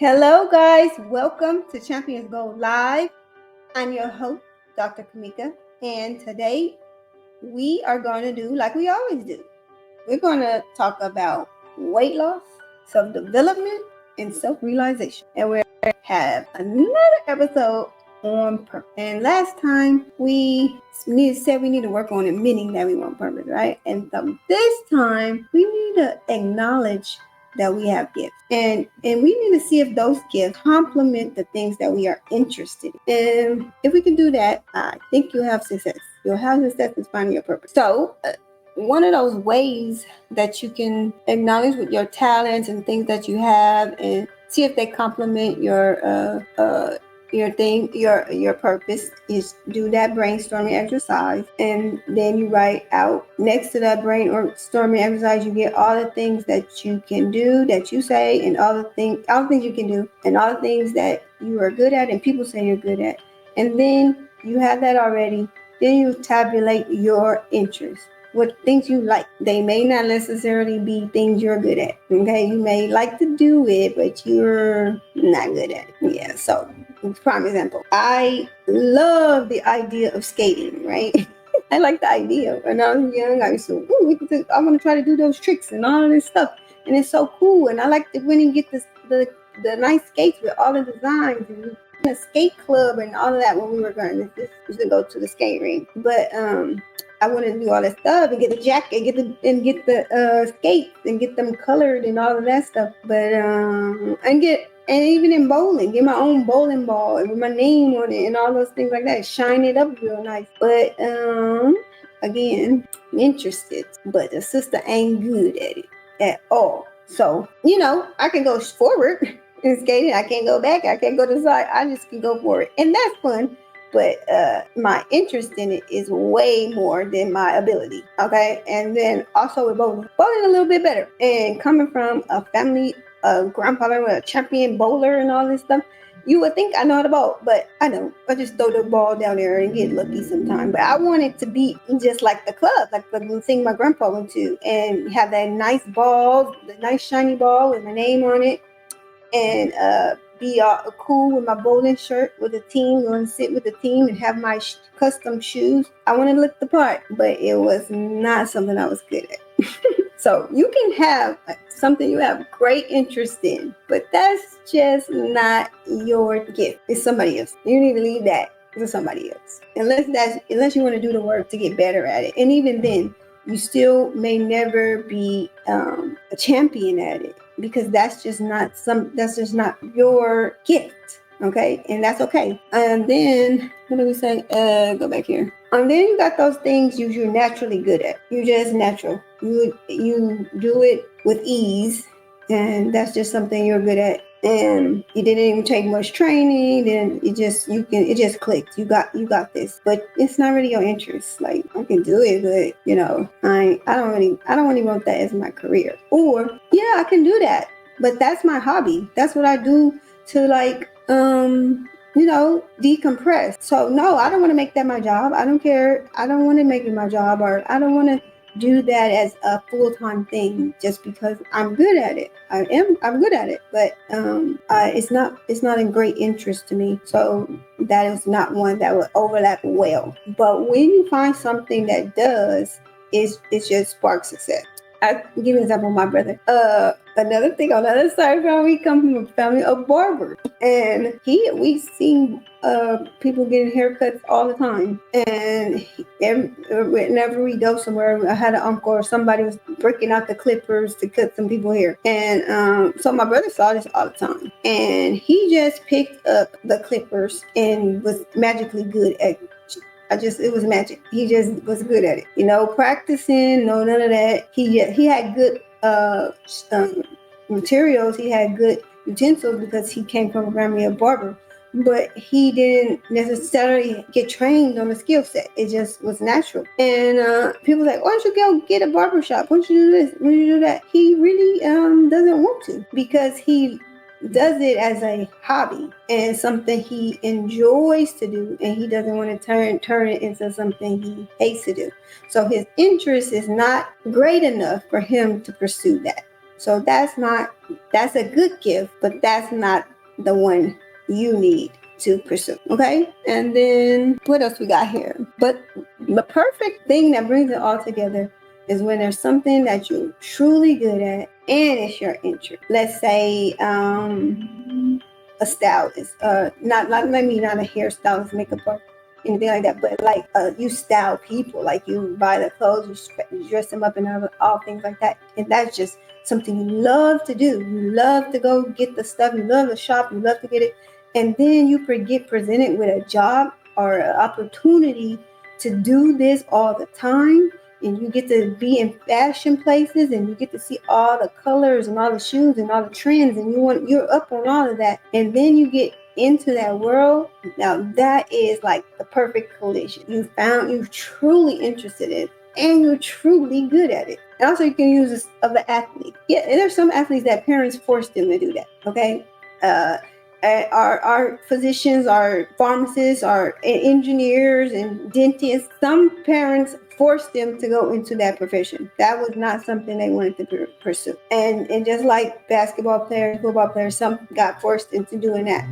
Hello, guys. Welcome to Champions Go Live. I'm your host, Dr. Kamika, and today we are going to do like we always do. We're going to talk about weight loss, self-development, and self-realization. And we have another episode on purpose. And last time we said we need to work on admitting that we want purpose, right? And so this time we need to acknowledge that we have gifts, and we need to see if those gifts complement the things that we are interested in. And if we can do that, I think you'll have success. You'll have success in finding your purpose. So one of those ways that you can acknowledge with your talents and things that you have, and see if they complement your purpose, is do that brainstorming exercise. And then you write out next to that brainstorming exercise, you get all the things that you can do, that you say, and all the things you can do, and all the things that you are good at and people say you're good at. And then you have that already. Then you tabulate your interests. What things you like. They may not necessarily be things you're good at. Okay, you may like to do it, but you're not good at it. Yeah, so prime example. I love the idea of skating, right? I like the idea. When I was young, I used to, I want to try to do those tricks and all of this stuff. And it's so cool. And I like to when you get the nice skates with all the designs, and a skate club and all of that when we were going to go to the skate rink. But I wanted to do all that stuff and get the jacket, get the skates and get them colored and all of that stuff. But and even in bowling, get my own bowling ball and with my name on it and all those things like that. Shine it up real nice. But again, I'm interested, but the sister ain't good at it at all. So I can go forward in skating. I can't go back. I can't go to the side. I just can go forward, and that's fun. But my interest in it is way more than my ability. Okay, and then also with bowling a little bit better. And coming from a family, grandfather with a champion bowler and all this stuff, you would think I know how to bowl, but I don't. I just throw the ball down there and get lucky sometimes. But I want it to be just like the club, like the thing my grandpa went to, and have that nice ball, the nice shiny ball with my name on it, and be cool with my bowling shirt with the team, going to sit with the team and have my custom shoes. I want to look the part, but it was not something I was good at. So you can have something you have great interest in, but that's just not your gift. It's somebody else. You need to leave that to somebody else. Unless you want to do the work to get better at it. And even then, you still may never be a champion at it, because that's just not your gift. Okay, and that's okay. And then what do we say? Go back here. And then you got those things you're naturally good at. You're just natural. You do it with ease, and that's just something you're good at. And you didn't even take much training. Then it just clicked. You got this, but it's not really your interest. Like, I can do it, but I don't really want that as my career. Or yeah, I can do that, but that's my hobby. That's what I do to decompress. So no, I don't want to make that my job. I don't care. I don't want to make it my job, or I don't want to do that as a full-time thing just because I'm good at it. I'm good at it, but it's not in great interest to me. So that is not one that would overlap well. But when you find something that does, it just sparks success. I give you an example of my brother. Another thing on the other side, we come from a family of barbers, and we've seen people getting haircuts all the time. And whenever we go somewhere, I had an uncle or somebody was breaking out the clippers to cut some people's hair, and so my brother saw this all the time, and he just picked up the clippers and was magically good at. It was magic. He just was good at it. Practicing, no, none of that. He had good materials. He had good utensils because he came from a family of barber. But he didn't necessarily get trained on the skill set. It just was natural. And people were like, why don't you go get a barber shop? Why don't you do this? Why don't you do that? He really doesn't want to, because he does it as a hobby and something he enjoys to do, and he doesn't want to turn it into something he hates to do. So his interest is not great enough for him to pursue that. So that's a good gift, but that's not the one you need to pursue. Okay. And then what else we got here? But the perfect thing that brings it all together is when there's something that you're truly good at and it's your interest. Let's say a stylist, not maybe not a hairstylist, makeup or anything like that, but like you style people, like you buy the clothes, you dress them up and all things like that, and that's just something you love to do. You love to go get the stuff, you love to shop, you love to get it, and then you get presented with a job or an opportunity to do this all the time, and you get to be in fashion places and you get to see all the colors and all the shoes and all the trends, and you're up on all of that, and then you get into that world. Now that is like the perfect collision. You're truly interested in, and you're truly good at it. And also you can use this of the athlete. Yeah, and there's some athletes that parents force them to do that. Okay. Our physicians, our pharmacists, our engineers and dentists, some parents forced them to go into that profession. That was not something they wanted to pursue. And just like basketball players, football players, some got forced into doing that.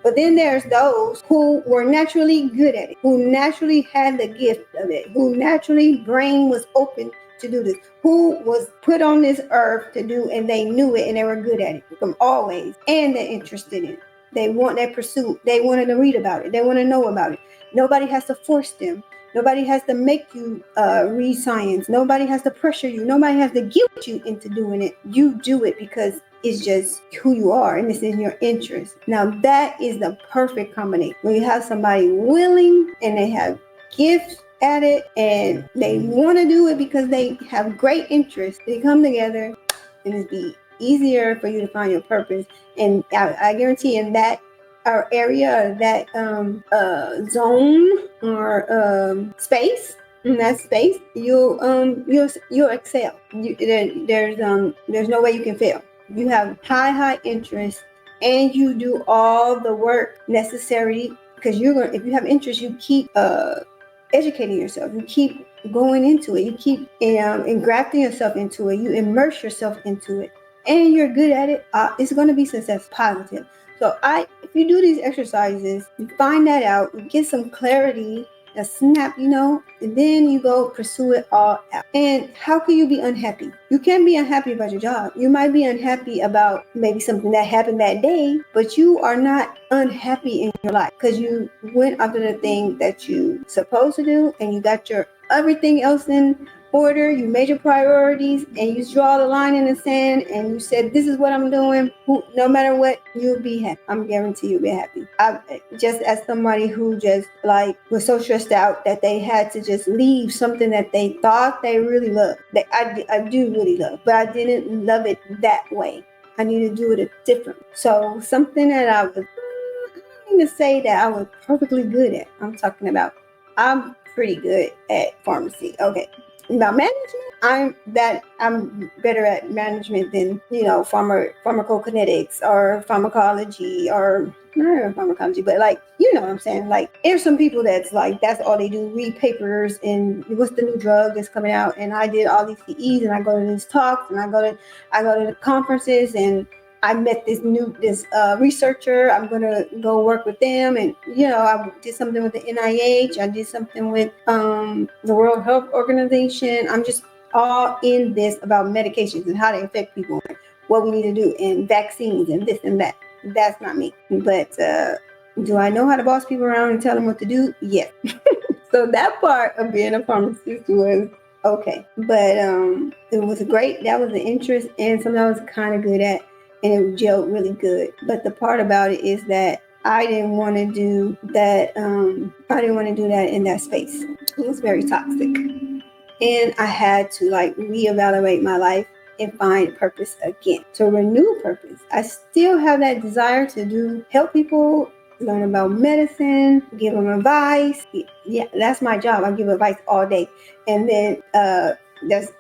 But then there's those who were naturally good at it, who naturally had the gift of it, who naturally brain was open to do this, who was put on this earth to do, and they knew it and they were good at it from always, and they're interested in it. They pursued, they wanted to read about it, they want to know about it. Nobody has to force them. Nobody has to make you read science. Nobody has to pressure you. Nobody has to guilt you into doing it. You do it because it's just who you are and it's in your interest. Now that is the perfect combination. When you have somebody willing and they have gifts at it and they want to do it because they have great interest, they come together and it's be easier for you to find your purpose. And I guarantee in that our area, that zone or space, in that space, you'll excel. There's no way you can fail. You have high interest, and you do all the work necessary, because if you have interest, you keep educating yourself. You keep going into it. You keep engrafting yourself into it. You immerse yourself into it, and you're good at it. It's going to be success positive. So if you do these exercises, you find that out, you get some clarity, a snap, and then you go pursue it all out. And how can you be unhappy? You can't be unhappy about your job. You might be unhappy about maybe something that happened that day, but you are not unhappy in your life because you went after the thing that you supposed to do, and you got your everything else in order. You made your priorities, and you draw the line in the sand, and you said, this is what I'm doing. No matter what, you'll be happy. I'm guarantee you'll be happy. Just as somebody who just like was so stressed out that they had to just leave something that they thought they really loved, that I do really love, but I didn't love it that way. I need to do it different. So something that I was to say that I was perfectly good at. I'm pretty good at pharmacy. Okay. Now management, I'm better at management than pharmacokinetics or pharmacology, or not pharmacology, but like what I'm saying. Like there's some people that's like that's all they do, read papers and what's the new drug that's coming out. And I did all these CEs, and I go to these talks, and I go to the conferences, and I met this researcher. I'm gonna go work with them, and I did something with the NIH. I did something with the World Health Organization. I'm just all in this about medications and how they affect people, and what we need to do, and vaccines and this and that. That's not me. But do I know how to boss people around and tell them what to do? Yes. So that part of being a pharmacist was okay, but it was great. That was an interest and something I was kind of good at, and it gelled really good. But the part about it is that I didn't want to do that. I didn't want to do that in that space. It was very toxic, and I had to like reevaluate my life and find purpose again, to renew purpose. I still have that desire to help people, learn about medicine, give them advice. Yeah, that's my job. I give advice all day, and then that's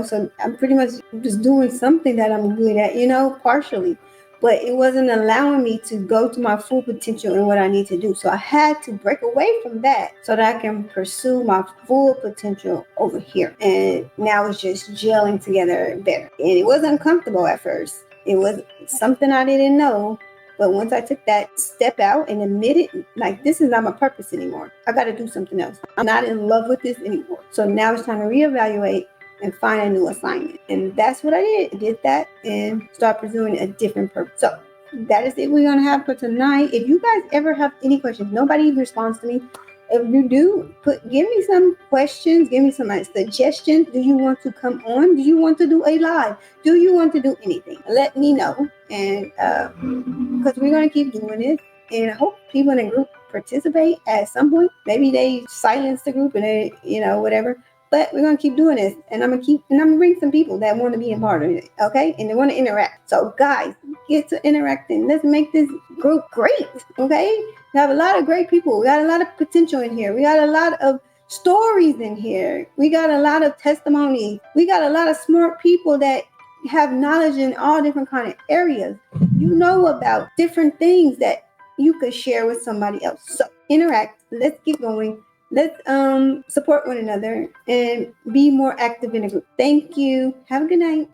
so I'm pretty much just doing something that I'm good at, partially. but it wasn't allowing me to go to my full potential and what I need to do. So I had to break away from that so that I can pursue my full potential over here. And now it's just gelling together better. And it was uncomfortable at first. It was something I didn't know. But once I took that step out and admitted, like, this is not my purpose anymore. I got to do something else. I'm not in love with this anymore. So now it's time to reevaluate and find a new assignment. And that's what I did. I did that and start pursuing a different purpose. So that is it we're going to have for tonight. If you guys ever have any questions, nobody responds to me. If you do, give me some questions, give me some suggestions. Do you want to come on? Do you want to do a live? Do you want to do anything? Let me know. And because we're going to keep doing it. And I hope people in the group participate at some point. Maybe they silence the group and they, whatever. But we're gonna keep doing this, and I'm gonna bring some people that want to be a part of it, okay? And they want to interact. So guys, get to interacting. Let's make this group great, okay? We have a lot of great people. We got a lot of potential in here. We got a lot of stories in here. We got a lot of testimony. We got a lot of smart people that have knowledge in all different kind of areas. You know about different things that you could share with somebody else. So interact. Let's keep going. Let's support one another and be more active in a group. Thank you. Have a good night.